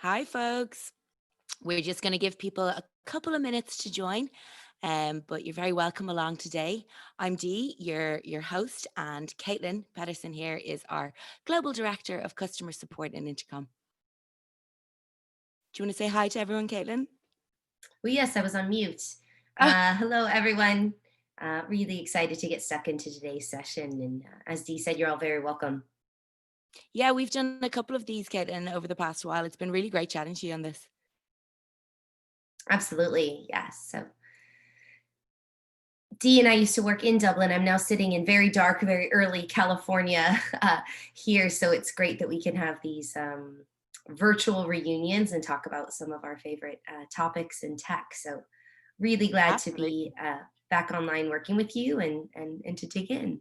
Hi, folks. We're just going to give people a couple of minutes to join, but you're very welcome along today. I'm Dee, your host, and Kaitlin Pettersen here is our Global Director of Customer Support in Intercom. Do you want to say hi to everyone, Kaitlin? Well, yes, I was on mute. Oh, Hello, everyone. Really excited to get stuck into today's session. And as Dee said, you're all very welcome. yeah, we've done a couple of these, Kaitlin, over the past while. It's been really great chatting to you on this. Absolutely. Yes. So Dee and I used to work in Dublin. I'm now sitting in very dark, very early California here. So it's great that we can have these virtual reunions and talk about some of our favorite topics in tech. So really glad to be Absolutely. back online working with you and to dig in.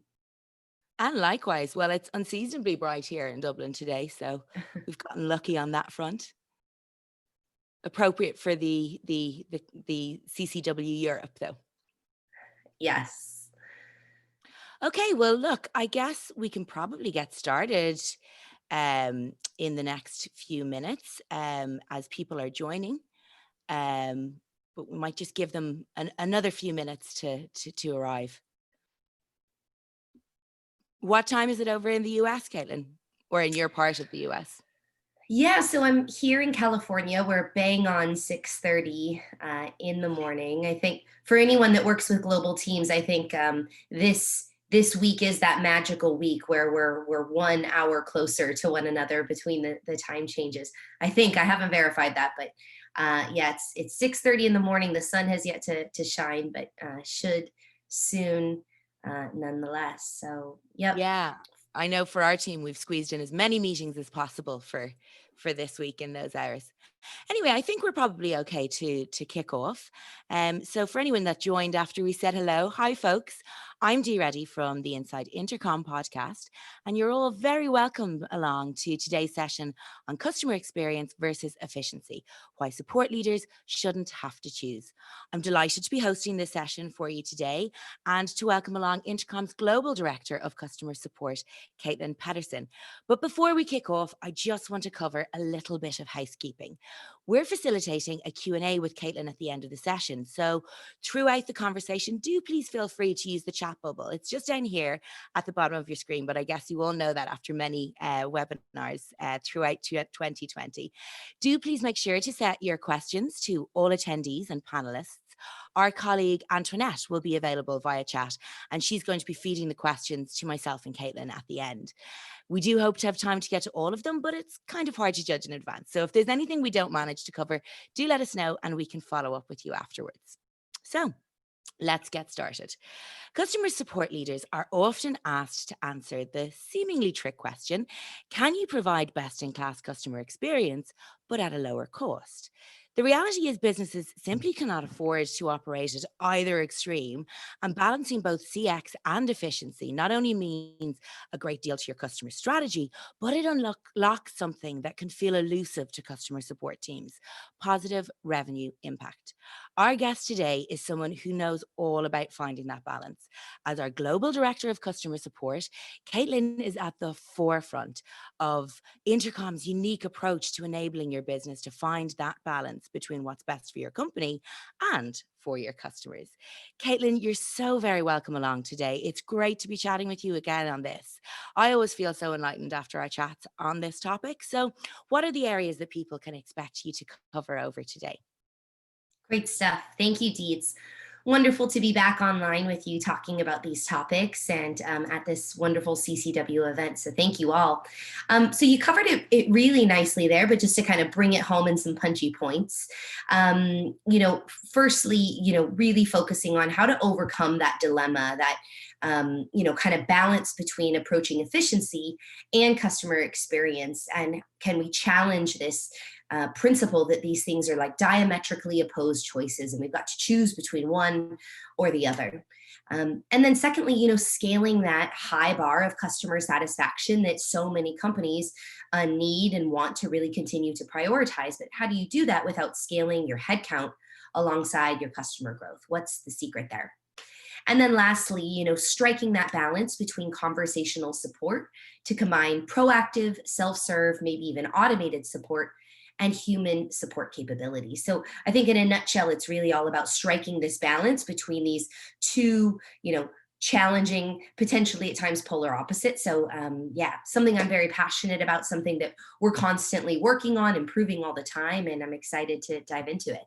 And likewise, well, it's unseasonably bright here in Dublin today, so we've gotten lucky on that front. Appropriate for the CCW Europe, though. Yes. Okay, well, look, I guess we can probably get started in the next few minutes as people are joining. Um, but we might just give them another few minutes to arrive. What time is it over in the US, Caitlin, or in your part of the US? Yeah, so I'm here in California. We're bang on 6:30 in the morning. I think for anyone that works with global teams, I think this week is that magical week where we're 1 hour closer to one another between the time changes. I think I haven't verified that, but yeah, it's 6:30 in the morning. The sun has yet to shine, but should soon nonetheless. So yep. Yeah, I know for our team, we've squeezed in as many meetings as possible for this week in those hours. Anyway, I think we're probably okay to kick off. So for anyone that joined after we said hello, hi folks. I'm Dee Reddy from the Inside Intercom podcast, and you're all very welcome along to today's session on customer experience versus efficiency, why support leaders shouldn't have to choose. I'm delighted to be hosting this session for you today and to welcome along Intercom's Global Director of Customer Support, Kaitlin Pettersen. But before we kick off, I just want to cover a little bit of housekeeping. We're facilitating a Q&A with Kaitlin at the end of the session. So throughout the conversation, do please feel free to use the chat bubble. It's just down here at the bottom of your screen, but I guess you all know that after many webinars throughout 2020. Do please make sure to set your questions to all attendees and panelists. Our colleague Antoinette will be available via chat, and she's going to be feeding the questions to myself and Kaitlin at the end. We do hope to have time to get to all of them, but it's kind of hard to judge in advance. So if there's anything we don't manage to cover, do let us know and we can follow up with you afterwards. So let's get started. Customer support leaders are often asked to answer the seemingly trick question, can you provide best-in-class customer experience, but at a lower cost? The reality is businesses simply cannot afford to operate at either extreme, and balancing both CX and efficiency not only means a great deal to your customer strategy, but it unlocks something that can feel elusive to customer support teams: positive revenue impact. Our guest today is someone who knows all about finding that balance. As our Global Director of Customer Support, Kaitlin is at the forefront of Intercom's unique approach to enabling your business to find that balance between what's best for your company and for your customers. Kaitlin, you're so very welcome along today. It's great to be chatting with you again on this. I always feel so enlightened after our chats on this topic. So, what are the areas that people can expect you to cover over today? Great stuff. Thank you, Dee. It's wonderful to be back online with you talking about these topics and at this wonderful CCW event. So thank you all. So you covered it really nicely there, but just to kind of bring it home in some punchy points, firstly, really focusing on how to overcome that dilemma, that kind of balance between approaching efficiency and customer experience. And can we challenge this principle that these things are like diametrically opposed choices and we've got to choose between one or the other. And then secondly, scaling that high bar of customer satisfaction that so many companies need and want to really continue to prioritize. But how do you do that without scaling your headcount alongside your customer growth? What's the secret there? And then lastly, striking that balance between conversational support to combine proactive, self-serve, maybe even automated support, and human support capabilities. So I think in a nutshell, it's really all about striking this balance between these two, challenging, potentially at times polar opposites. So yeah, something I'm very passionate about, something that we're constantly working on, improving all the time, and I'm excited to dive into it.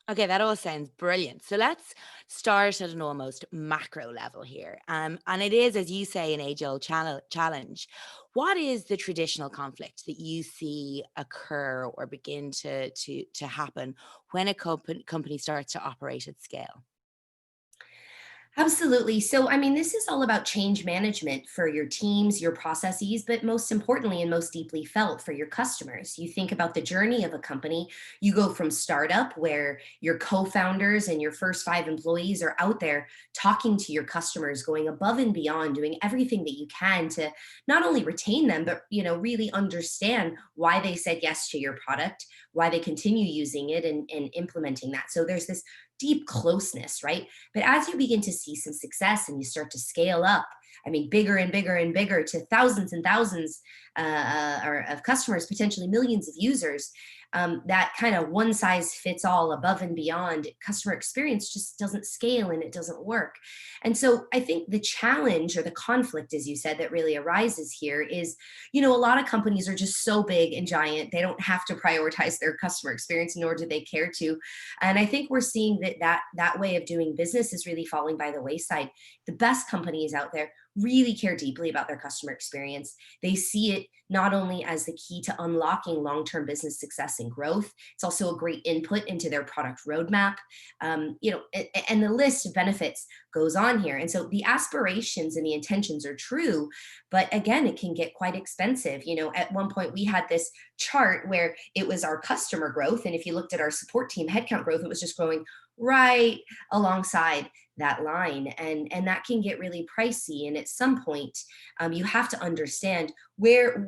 Okay, that all sounds brilliant. So let's start at an almost macro level here. And it is, as you say, an age-old challenge. What is the traditional conflict that you see occur or begin to happen when a company starts to operate at scale? Absolutely. So, I mean, this is all about change management for your teams, your processes, but most importantly and most deeply felt for your customers. You think about the journey of a company, you go from startup, where your co founders and your first five employees are out there talking to your customers, going above and beyond, doing everything that you can to not only retain them, but, really understand why they said yes to your product, why they continue using it and implementing that. So, there's this deep closeness, right? But as you begin to see some success and you start to scale up, I mean, bigger and bigger and bigger to thousands and thousands or of customers, potentially millions of users, that kind of one size fits all, above and beyond customer experience just doesn't scale and it doesn't work. And so I think the challenge or the conflict, as you said, that really arises here is, a lot of companies are just so big and giant, they don't have to prioritize their customer experience, nor do they care to. And I think we're seeing that way of doing business is really falling by the wayside. The best companies out there really care deeply about their customer experience. They see it not only as the key to unlocking long-term business success and growth, it's also a great input into their product roadmap. And the list of benefits goes on here. And so the aspirations and the intentions are true, but again, it can get quite expensive. At one point we had this chart where it was our customer growth, and if you looked at our support team headcount growth, it was just growing right alongside that line, and that can get really pricey. And at some point, you have to understand where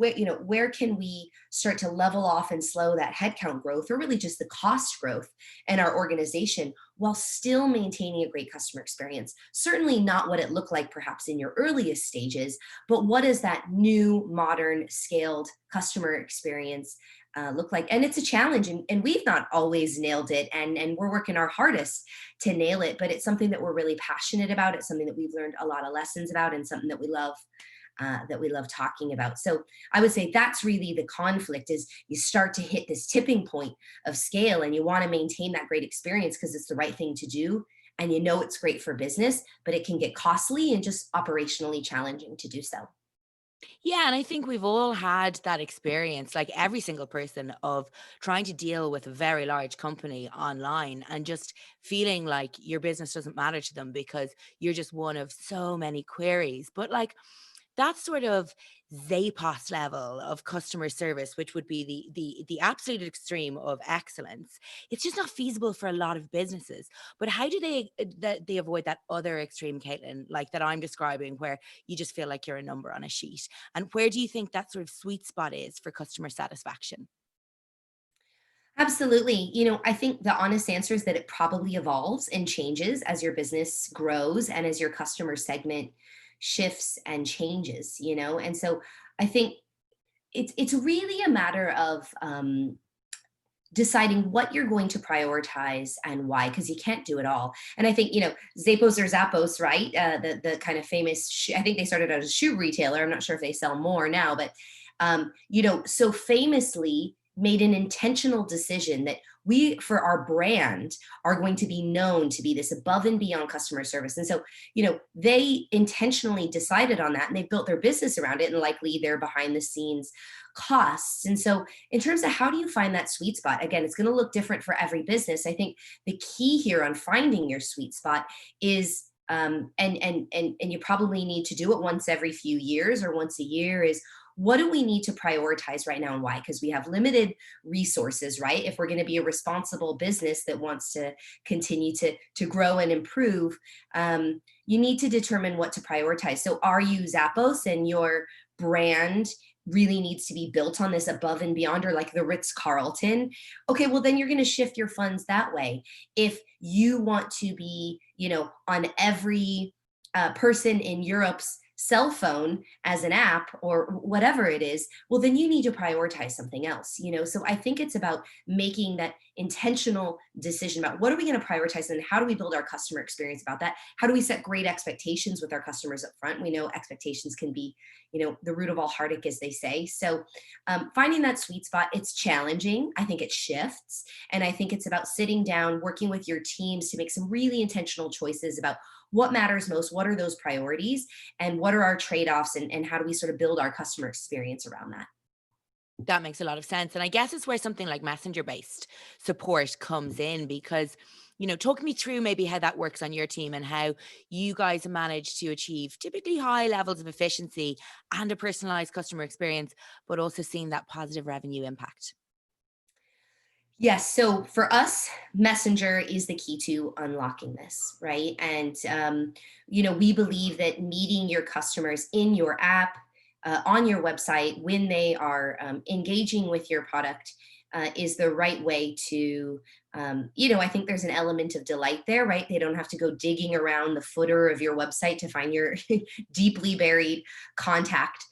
can we start to level off and slow that headcount growth, or really just the cost growth in our organization, while still maintaining a great customer experience. Certainly not what it looked like perhaps in your earliest stages, but what is that new, modern, scaled customer experience look like? And it's a challenge, and we've not always nailed it, and we're working our hardest to nail it, but it's something that we're really passionate about. It's something that we've learned a lot of lessons about, and something that we love talking about. So I would say that's really the conflict: is you start to hit this tipping point of scale, and you want to maintain that great experience because it's the right thing to do, and it's great for business, but it can get costly and just operationally challenging to do so. Yeah, and I think we've all had that experience, like every single person, of trying to deal with a very large company online and just feeling like your business doesn't matter to them because you're just one of so many queries. But like that sort of Zappos level of customer service, which would be the absolute extreme of excellence, it's just not feasible for a lot of businesses. But how do they avoid that other extreme, Caitlin, like that I'm describing, where you just feel like you're a number on a sheet? And where do you think that sort of sweet spot is for customer satisfaction? Absolutely. I think the honest answer is that it probably evolves and changes as your business grows and as your customer segment shifts and changes, And so I think it's really a matter of deciding what you're going to prioritize and why, because you can't do it all. And I think, Zappos or Zappos, right? The kind of famous, I think they started out as a shoe retailer. I'm not sure if they sell more now, but, so famously made an intentional decision that we, for our brand, are going to be known to be this above and beyond customer service. And so, they intentionally decided on that, and they built their business around it, and likely their behind the scenes costs. And so, in terms of how do you find that sweet spot, again, it's going to look different for every business. I think the key here on finding your sweet spot is, and you probably need to do it once every few years or once a year, is what do we need to prioritize right now and why? Because we have limited resources, right? If we're going to be a responsible business that wants to continue to grow and improve, you need to determine what to prioritize. So are you Zappos, and your brand really needs to be built on this above and beyond, or like the Ritz Carlton? Okay, well, then you're going to shift your funds that way. If you want to be, on every person in Europe's cell phone as an app or whatever it is, well, then you need to prioritize something else, you know? So I think it's about making that intentional decision about what are we going to prioritize and how do we build our customer experience about that? How do we set great expectations with our customers up front? We know expectations can be, you know, the root of all heartache, as they say. So finding that sweet spot, it's challenging. I think it shifts. And I think it's about sitting down, working with your teams to make some really intentional choices about what matters most, what are those priorities, and what are our trade-offs, and how do we sort of build our customer experience around that. That makes a lot of sense. And I guess it's where something like messenger based support comes in because, talk me through maybe how that works on your team and how you guys manage to achieve typically high levels of efficiency and a personalized customer experience, but also seeing that positive revenue impact. Yes. So for us, Messenger is the key to unlocking this, right? And, we believe that meeting your customers in your app, on your website, when they are engaging with your product, is the right way to, I think there's an element of delight there, right? They don't have to go digging around the footer of your website to find your deeply buried contact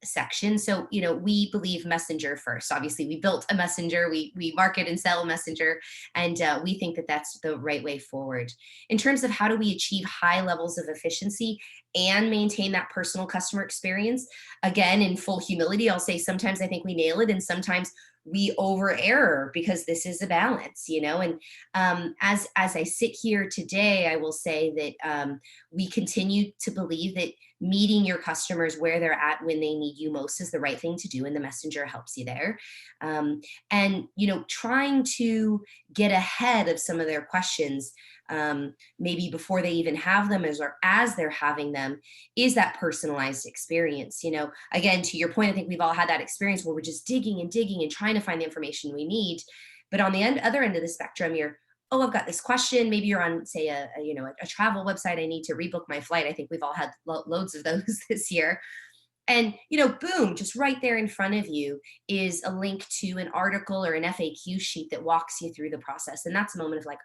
section. So, we believe Messenger first. Obviously, we built a Messenger, we market and sell Messenger, and we think that that's the right way forward. In terms of how do we achieve high levels of efficiency and maintain that personal customer experience, again, in full humility, I'll say sometimes I think we nail it, and sometimes we over error because this is a balance, and as I sit here today, I will say that we continue to believe that meeting your customers where they're at when they need you most is the right thing to do, and the messenger helps you there. And trying to get ahead of some of their questions, maybe before they even have them, as they're having them, is that personalized experience. Again, to your point, I think we've all had that experience where we're just digging and digging and trying to find the information we need, but on the other end of the spectrum, oh, I've got this question. Maybe you're on, say, a travel website. I need to rebook my flight. I think we've all had loads of those this year. And, boom, just right there in front of you is a link to an article or an FAQ sheet that walks you through the process. And that's a moment of like,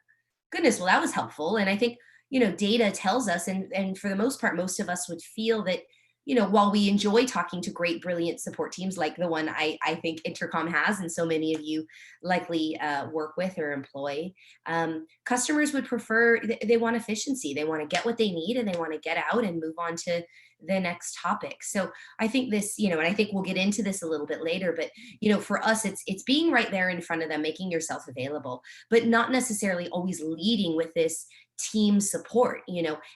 goodness, well, that was helpful. And I think, data tells us, and for the most part, most of us would feel that, while we enjoy talking to great, brilliant support teams like the one I think Intercom has, and so many of you likely work with or employ, customers would prefer, they want efficiency. They want to get what they need and they want to get out and move on to the next topic. So I think this, and I think we'll get into this a little bit later, but, for us, it's being right there in front of them, making yourself available, but not necessarily always leading with this team support.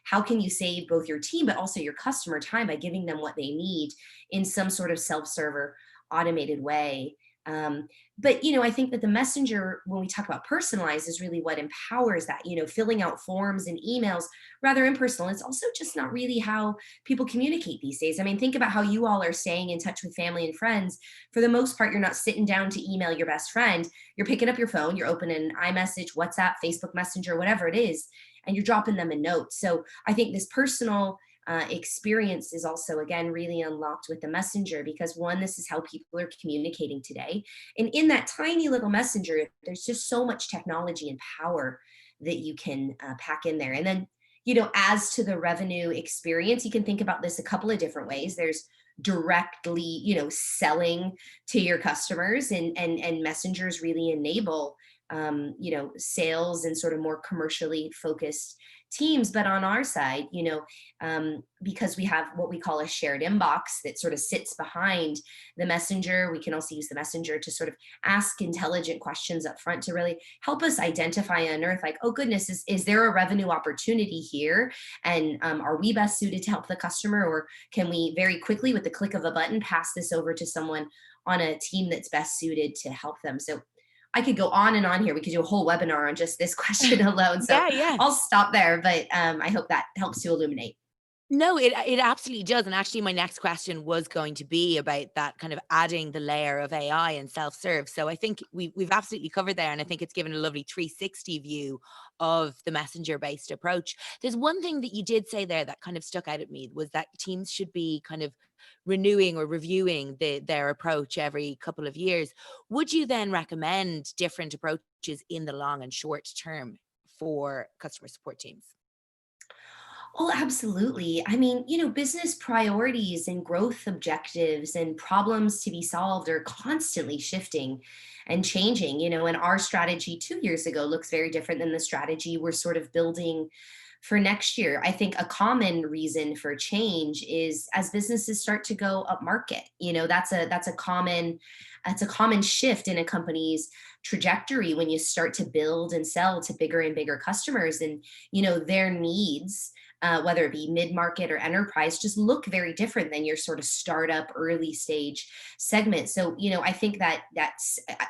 How can you save both your team but also your customer time by giving them what they need in some sort of self-server automated way? But I think that the messenger, when we talk about personalized, is really what empowers that. Filling out forms and emails, rather impersonal. It's also just not really how people communicate these days. I mean, think about how you all are staying in touch with family and friends. For the most part, you're not sitting down to email your best friend. You're picking up your phone, you're opening iMessage, WhatsApp, Facebook Messenger, whatever it is, and you're dropping them a note. So I think this personal experience is also, again, really unlocked with the messenger, because one, this is how people are communicating today, and in that tiny little messenger there's just so much technology and power that you can pack in there. And then, as to the revenue experience, you can think about this a couple of different ways. There's directly, selling to your customers, and messengers really enable sales and sort of more commercially focused teams. But on our side, because we have what we call a shared inbox that sort of sits behind the messenger, we can also use the messenger to sort of ask intelligent questions up front to really help us identify and unearth, like, oh goodness, is there a revenue opportunity here? And are we best suited to help the customer, or can we very quickly, with the click of a button, pass this over to someone on a team that's best suited to help them? So I could go on and on here. We could do a whole webinar on just this question alone. So Yeah, yeah. I'll stop there, but I hope that helps to illuminate. No, it absolutely does. And actually, my next question was going to be about that kind of adding the layer of AI and self-serve. So I think we've absolutely covered there. And I think it's given a lovely 360 view of the messenger-based approach. There's one thing that you did say there that kind of stuck out at me, was that teams should be kind of renewing or reviewing their approach every couple of years. Would you then recommend different approaches in the long and short term for customer support teams? Oh, absolutely. I mean, business priorities and growth objectives and problems to be solved are constantly shifting and changing, and our strategy 2 years ago looks very different than the strategy we're sort of building for next year. I think a common reason for change is as businesses start to go up market. That's a common shift in a company's trajectory when you start to build and sell to bigger and bigger customers, and their needs, whether it be mid-market or enterprise, just look very different than your sort of startup early stage segment. So, I think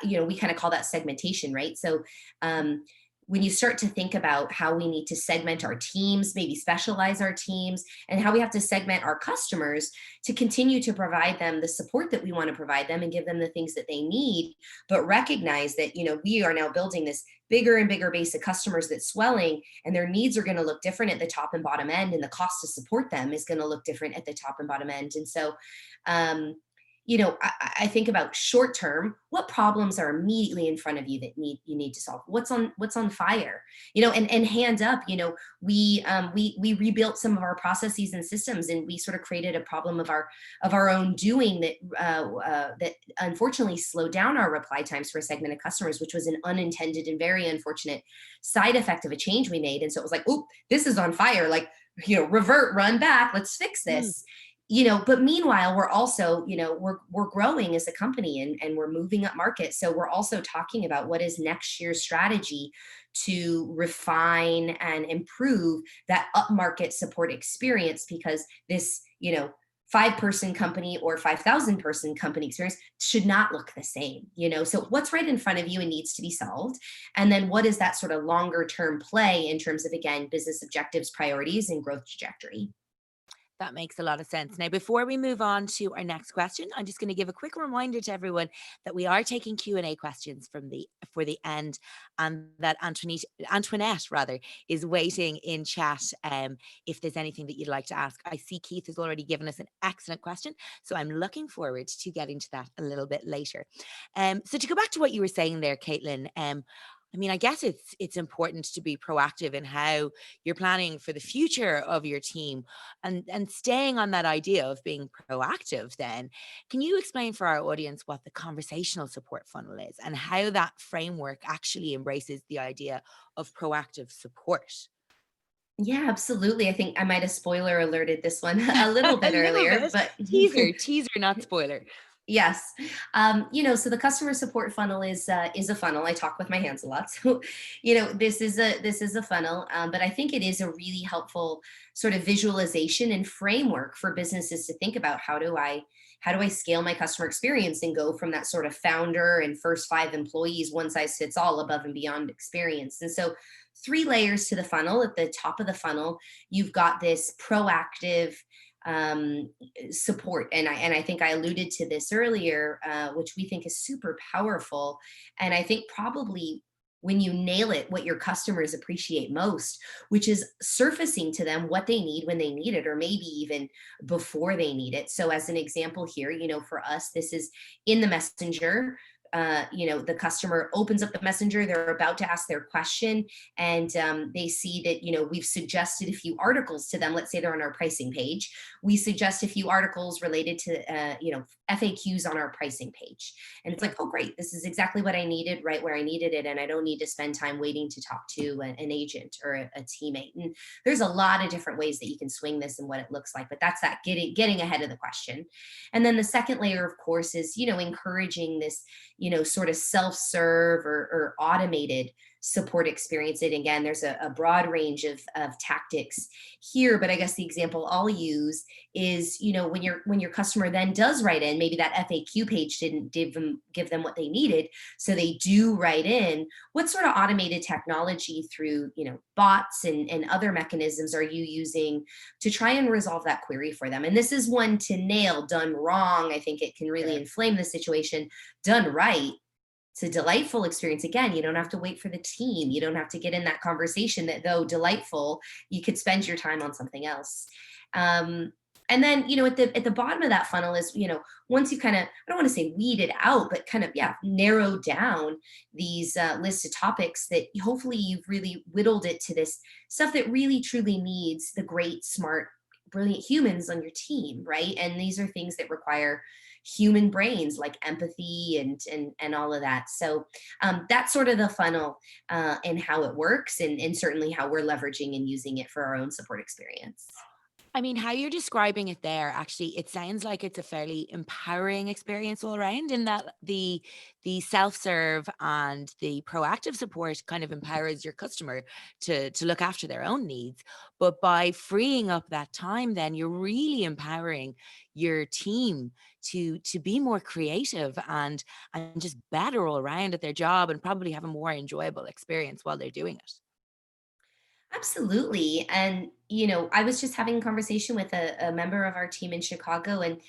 we kind of call that segmentation, right? So, when you start to think about how we need to segment our teams, maybe specialize our teams, and how we have to segment our customers to continue to provide them the support that we want to provide them and give them the things that they need, but recognize that, we are now building this bigger and bigger base of customers that's swelling, and their needs are going to look different at the top and bottom end, and the cost to support them is going to look different at the top and bottom end. And so, um, I think about short term, what problems are immediately in front of you that you need to solve? What's on fire? And hand up, we rebuilt some of our processes and systems, and we sort of created a problem of our own doing that unfortunately slowed down our reply times for a segment of customers, which was an unintended and very unfortunate side effect of a change we made. And so it was like, oh, this is on fire. Like, revert, run back, let's fix Mm. this. But meanwhile, we're also, we're growing as a company, and we're moving up market. So we're also talking about what is next year's strategy to refine and improve that upmarket support experience, because this, 5-person company or 5,000-person company experience should not look the same. So what's right in front of you and needs to be solved, and then what is that sort of longer term play in terms of, again, business objectives, priorities, and growth trajectory. That makes a lot of sense. Now, before we move on to our next question, I'm just going to give a quick reminder to everyone that we are taking Q&A questions for the end, and that Antoinette rather is waiting in chat if there's anything that you'd like to ask. I see Keith has already given us an excellent question, so I'm looking forward to getting to that a little bit later. So to go back to what you were saying there, Kaitlin, I mean, I guess it's important to be proactive in how you're planning for the future of your team, and staying on that idea of being proactive. Then, can you explain for our audience what the conversational support funnel is and how that framework actually embraces the idea of proactive support? Yeah, absolutely. I think I might have spoiler alerted this one a little A bit little earlier, bit. but Teaser, not spoiler. yes. So the customer support funnel is a funnel. I talk with my hands a lot. So, this is a funnel, but I think it is a really helpful sort of visualization and framework for businesses to think about how do I scale my customer experience and go from that sort of founder and first 5 employees, one size fits all, above and beyond experience. And so 3 layers to the funnel. At the top of the funnel, you've got this proactive um, support, and I think I alluded to this earlier, which we think is super powerful. And I think probably when you nail it, what your customers appreciate most, which is surfacing to them what they need when they need it, or maybe even before they need it. So, as an example here, for us, this is in the messenger. The customer opens up the messenger, they're about to ask their question, and they see that, we've suggested a few articles to them. Let's say they're on our pricing page. We suggest a few articles related to, FAQs on our pricing page. And it's like, oh, great, this is exactly what I needed, right where I needed it. And I don't need to spend time waiting to talk to an agent or a teammate. And there's a lot of different ways that you can swing this and what it looks like, but that's that getting ahead of the question. And then the second layer, of course, is, encouraging this, sort of self-serve or automated support experience. And again, there's a broad range of tactics here, but I guess the example I'll use is, when your customer then does write in, maybe that FAQ page didn't give them what they needed, so they do write in. What sort of automated technology through, bots and other mechanisms are you using to try and resolve that query for them? And this is one to nail. Done wrong, I think it can really Sure. inflame the situation. Done right, it's a delightful experience. Again, you don't have to wait for the team. You don't have to get in that conversation that, though delightful, you could spend your time on something else. Um, And then, at the bottom of that funnel is, once you kind of, I don't want to say weed it out, but kind of, yeah, narrow down these lists of topics that hopefully you've really whittled it to this stuff that really truly needs the great, smart, brilliant humans on your team, right? And these are things that require human brains like empathy and all of that. So that's sort of the funnel and how it works, and certainly how we're leveraging and using it for our own support experience. I mean, how you're describing it there, actually, it sounds like it's a fairly empowering experience all around in that the self-serve and the proactive support kind of empowers your customer to look after their own needs. But by freeing up that time, then you're really empowering your team to be more creative and just better all around at their job and probably have a more enjoyable experience while they're doing it. Absolutely. And, I was just having a conversation with a member of our team in Chicago, and,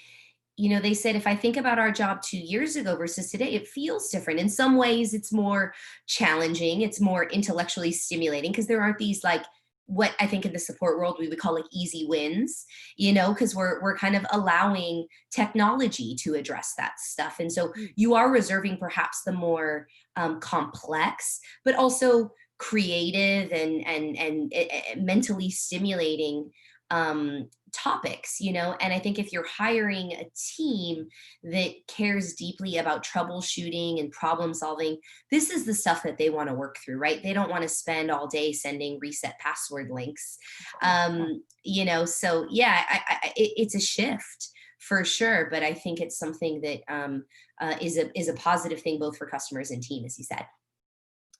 they said, if I think about our job 2 years ago versus today, it feels different. In some ways, it's more challenging, it's more intellectually stimulating because there aren't these like, what I think in the support world we would call like easy wins, because we're kind of allowing technology to address that stuff. And so you are reserving perhaps the more complex, but also creative and mentally stimulating topics, and I think if you're hiring a team that cares deeply about troubleshooting and problem solving, this is the stuff that they want to work through, right? They don't want to spend all day sending reset password links. Of course. Yeah. So yeah, it's a shift for sure, but I think it's something that is a positive thing both for customers and team, as you said.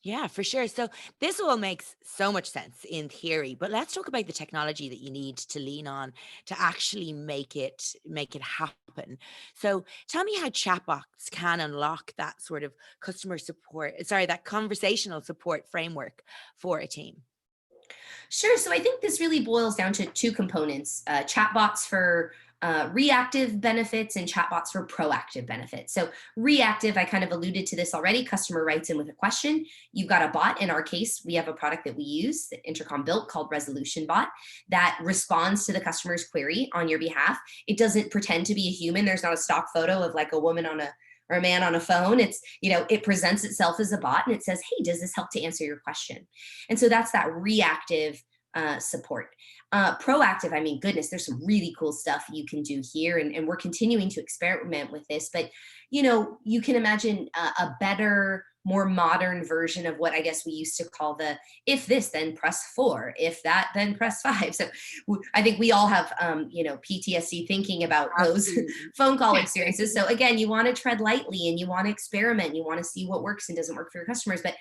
Yeah, for sure. So this all makes so much sense in theory, but let's talk about the technology that you need to lean on to actually make it happen. So tell me how chatbots can unlock that sort of customer support, sorry, that conversational support framework for a team. Sure. So I think this really boils down to two components: chatbots for reactive benefits and chatbots for proactive benefits. So, reactive, I kind of alluded to this already. Customer writes in with a question. You've got a bot. In our case, we have a product that we use that Intercom built called Resolution Bot that responds to the customer's query on your behalf. It doesn't pretend to be a human. There's not a stock photo of like a woman on a or a man on a phone. It's, it presents itself as a bot and it says, hey, does this help to answer your question? And so that's that reactive support. Proactive, I mean, goodness, there's some really cool stuff you can do here, and we're continuing to experiment with this. But you can imagine a better, more modern version of what I guess we used to call the if this, then press four, if that, then press five. So I think we all have, PTSD thinking about those Absolutely. phone call experiences. So again, you want to tread lightly and you want to experiment, and you want to see what works and doesn't work for your customers. But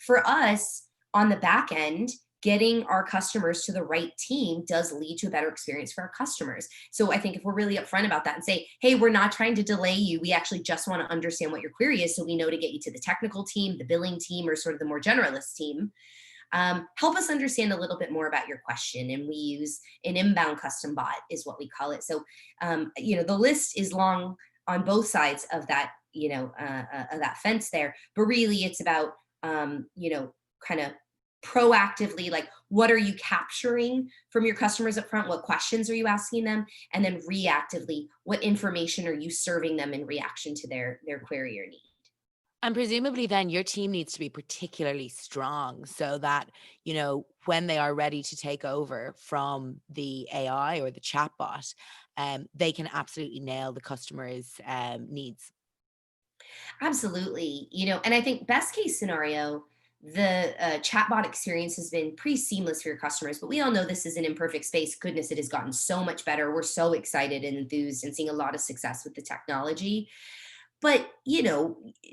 for us on the back end, getting our customers to the right team does lead to a better experience for our customers. So I think if we're really upfront about that and say, hey, we're not trying to delay you, we actually just want to understand what your query is so we know to get you to the technical team, the billing team, or sort of the more generalist team. Help us understand a little bit more about your question. And we use an inbound custom bot is what we call it. So, the list is long on both sides of that, of that fence there, but really it's about, kind of proactively, like, what are you capturing from your customers up front? What questions are you asking them? And then reactively, what information are you serving them in reaction to their query or need? And presumably then your team needs to be particularly strong so that, when they are ready to take over from the AI or the chatbot, they can absolutely nail the customer's needs. Absolutely. And I think best case scenario, the chatbot experience has been pretty seamless for your customers, but we all know this is an imperfect space. Goodness, it has gotten so much better. We're so excited and enthused and seeing a lot of success with the technology. But,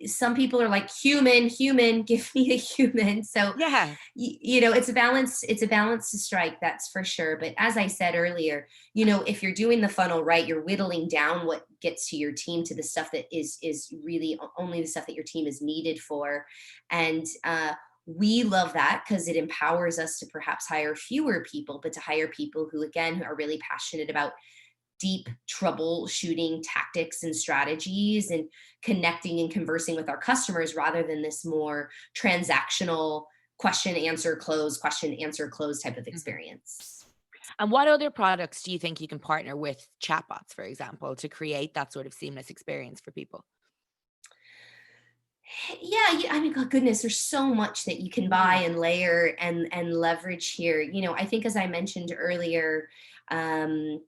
some people are like, human, human, give me a human. So, Yeah. it's a balance to strike, that's for sure. But as I said earlier, if you're doing the funnel right, you're whittling down what gets to your team to the stuff that is really only the stuff that your team is needed for. And we love that because it empowers us to perhaps hire fewer people, but to hire people who, again, are really passionate about deep troubleshooting tactics and strategies and connecting and conversing with our customers rather than this more transactional question answer close type of Mhm. experience. And what other products do you think you can partner with chatbots, for example, to create that sort of seamless experience for people? Yeah, I mean, God, goodness, there's so much that you can buy Mm, and layer and leverage here. I think as I mentioned earlier, um,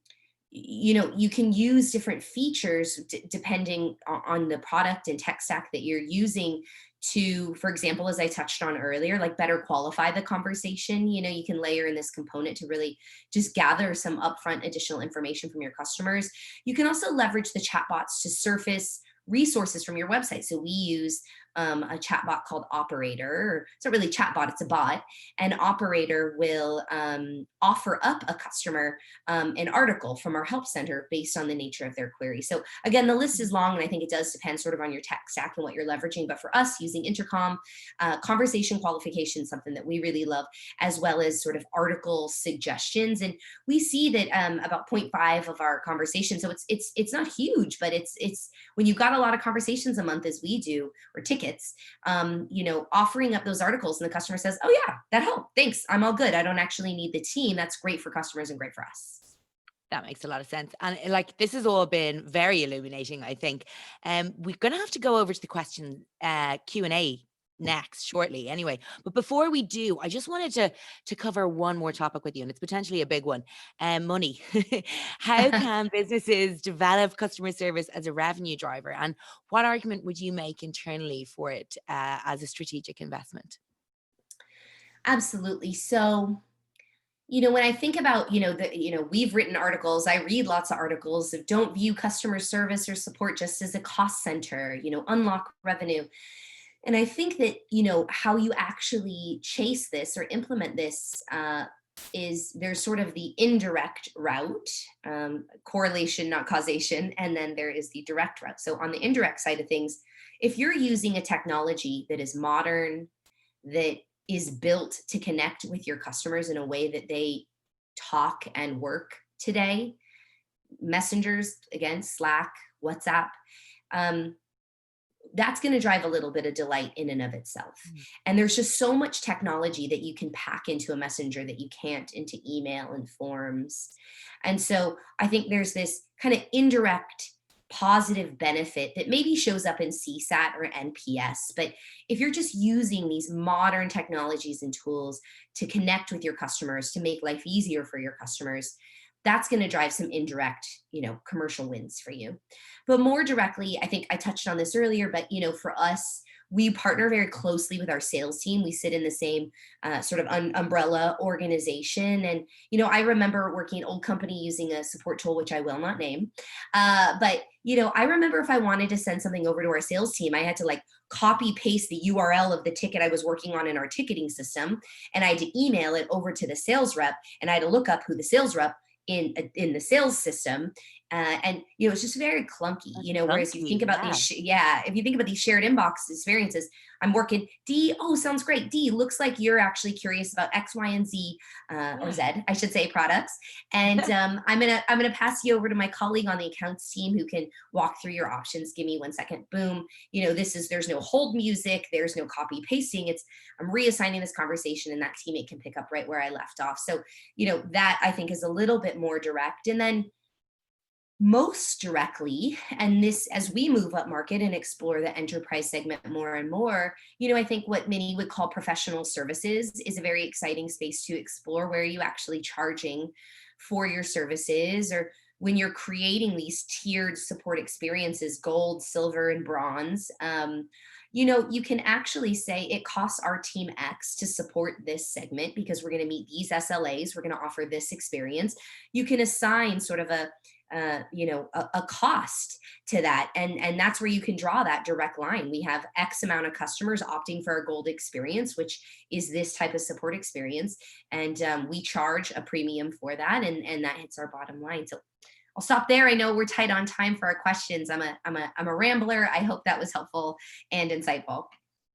you can use different features depending on the product and tech stack that you're using to, for example, as I touched on earlier, like better qualify the conversation. You can layer in this component to really just gather some upfront additional information from your customers. You can also leverage the chatbots to surface resources from your website. So we use a chatbot called Operator. It's not really a chatbot, it's a bot. And Operator will offer up a customer an article from our help center based on the nature of their query. So again, the list is mm, long, and I think it does depend sort of on your tech stack and what you're leveraging. But for us, using Intercom, conversation qualification, something that we really love, as well as sort of article suggestions. And we see that about zero point 0.5 of our conversation. So it's not huge, but it's when you've got a lot of conversations a month, as we do, or tickets, offering up those articles, and the customer says, "Oh yeah, that helped. Thanks. I'm all good. I don't actually need the team." That's great for customers and great for us. that makes a lot of sense. And like this has all been very illuminating, I think. We're gonna have to go over to the question Q&A next shortly anyway. But before we do, I just wanted to cover one more topic with you, and it's potentially a big one. Money. How can businesses develop customer service as a revenue driver? And what argument would you make internally for it as a strategic investment? Absolutely. So, when I think about, we've written articles, I read lots of articles of don't view customer service or support just as a cost center, unlock revenue. And I think that, how you actually chase this or implement this is there's sort of the indirect route, correlation, not causation. And then there is the direct route. So on the indirect side of things, if you're using a technology that is modern, that is built to connect with your customers in a way that they talk and work today, messengers, again, Slack, WhatsApp, um, that's going to drive a little bit of delight in and of itself. Mm. And there's just so much technology that you can pack into a messenger that you can't into email and forms. And so I think there's this kind of indirect positive benefit that maybe shows up in CSAT or NPS. But if you're just using these modern technologies and tools to connect with your customers, to make life easier for your customers, that's going to drive some indirect, commercial wins for you. But more directly, I think I touched on this earlier, but for us, we partner very closely with our sales team. We sit in the same sort of umbrella organization. And, I remember working at an old company using a support tool, which I will not name. But, I remember if I wanted to send something over to our sales team, I had to like copy paste the URL of the ticket I was working on in our ticketing system. And I had to email it over to the sales rep, and I had to look up who the sales rep in the sales system, and it's just very clunky. That's Whereas you think clunky, about yeah. if you think about these shared inbox experiences, I'm working D. Oh, sounds great. D, looks like you're actually curious about X, Y, and Z, or Yeah. Z, I should say, products. And I'm gonna pass you over to my colleague on the accounts team who can walk through your options. Give me 1 second. Boom. There's no hold music. There's no copy pasting. I'm reassigning this conversation, and that teammate can pick up right where I left off. So that I think is a little bit more direct. And then most directly, and this as we move up market and explore the enterprise segment more and more, I think what many would call professional services is a very exciting space to explore, where you actually charging for your services, or when you're creating these tiered support experiences, gold, silver, and bronze. You can actually say it costs our team X to support this segment because we're going to meet these SLAs. We're going to offer this experience. You can assign sort of a cost to that, and that's where you can draw that direct line. We have X amount of customers opting for our gold experience, which is this type of support experience, and we charge a premium for that, and that hits our bottom line. So I'll stop there. I know we're tight on time for our questions. I'm a rambler. I hope that was helpful and insightful.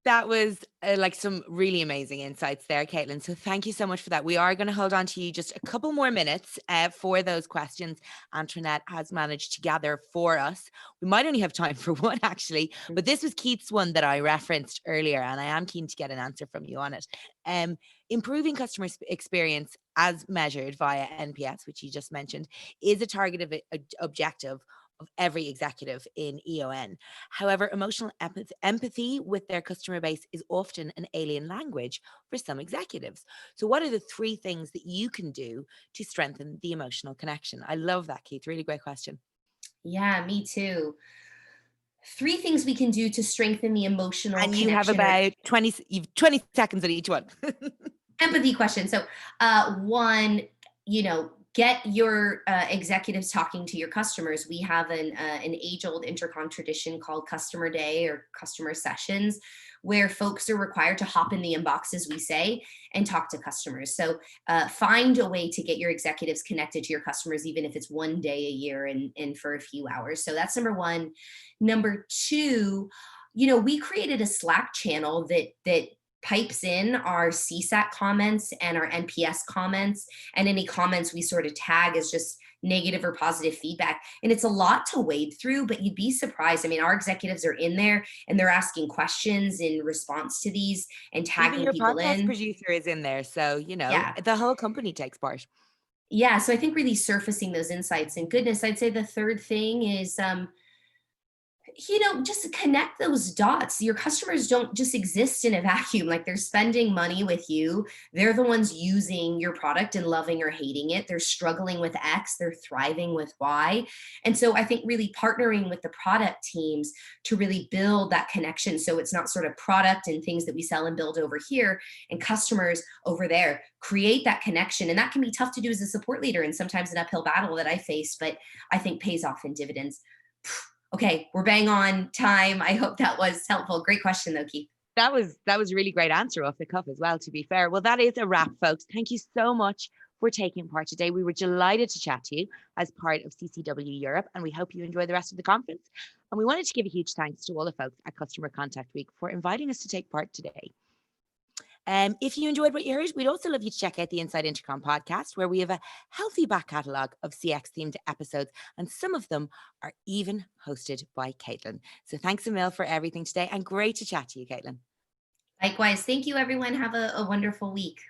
That was like some really amazing insights there, Kaitlin. So thank you so much for that. We are going to hold on to you just a couple more minutes for those questions Antoinette has managed to gather for us. We might only have time for one, actually, but this was Keith's one that I referenced earlier, and I am keen to get an answer from you on it. Improving customer experience as measured via NPS, which you just mentioned, is a targeted objective of every executive in EON. However, emotional empathy with their customer base is often an alien language for some executives. So, what are the 3 things that you can do to strengthen the emotional connection? I love that, Keith. Really great question. Yeah, me too. 3 things we can do to strengthen the emotional And you have connection or about 20 seconds on each one. empathy question. So, one, get your executives talking to your customers. We have an age old Intercom tradition called Customer Day or Customer Sessions, where folks are required to hop in the inbox, as we say, and talk to customers. So, find a way to get your executives connected to your customers, even if it's one day a year and for a few hours. So, that's number one. Number two, we created a Slack channel that pipes in our CSAT comments and our NPS comments, and any comments we sort of tag as just negative or positive feedback. And it's a lot to wade through, but you'd be surprised. I mean, our executives are in there and they're asking questions in response to these and Even tagging your people podcast in. producer is in there. So, Yeah. the whole company takes part. Yeah. So I think really surfacing those insights. And goodness, I'd say the third thing is just connect those dots. Your customers don't just exist in a vacuum. Like, they're spending money with you. They're the ones using your product and loving or hating it. They're struggling with X, they're thriving with Y. And so I think really partnering with the product teams to really build that connection. So it's not sort of product and things that we sell and build over here and customers over there. Create that connection. And that can be tough to do as a support leader and sometimes an uphill battle that I face, but I think pays off in dividends. Okay, we're bang on time. I hope that was helpful. Great question, though, Keith. That was a really great answer off the cuff as well, to be fair. Well, that is a wrap, folks. Thank you so much for taking part today. We were delighted to chat to you as part of CCW Europe, and we hope you enjoy the rest of the conference. And we wanted to give a huge thanks to all the folks at Customer Contact Week for inviting us to take part today. If you enjoyed what you heard, we'd also love you to check out the Inside Intercom podcast, where we have a healthy back catalogue of CX-themed episodes, and some of them are even hosted by Kaitlin. So thanks a mil for everything today, and great to chat to you, Kaitlin. Likewise. Thank you, everyone. Have a wonderful week.